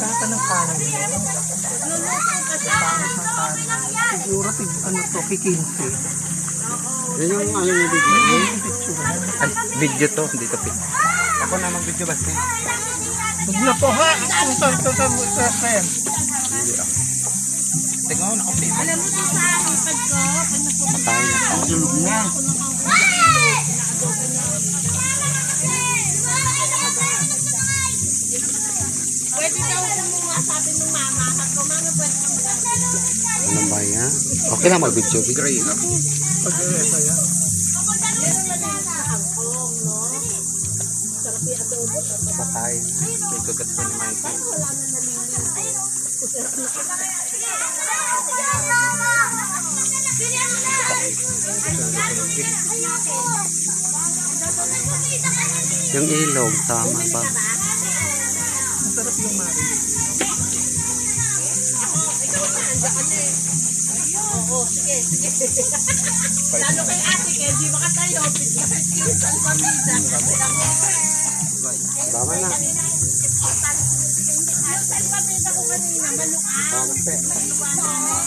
Kaka ng kanan mo. Pangit ng kanan. Siguro, ano to, kikinsi. Yan yung ano yung video. Yung picture. Ay, video to, hindi to picture. Ako na mag-video basta. Huwag na po ha! Sa friend. Hindi ako. Tingnan mo, naka-flip. Alam mo doon sa ipad ko, pag Patay na. Tulog na. pwede daw kumuha, sabi ng mama, at ko, mama, pwede kumuha. Ano ba yan? Okay lang mag-video. Gray, no? Pag-resa yan. Meron na din sa hangkong, no? Sarap yung adobo. Patay. May kagat ko ni Michael. Wala na nalilin. Yung ilog, tama ba? Masarap yung mari. Oo, sige, sige. Lalo kay ate, kaya di makatayo. Pit-pit yung salpamida. Tama na. Yung salpamida ko kanina, malukaan. Tama na.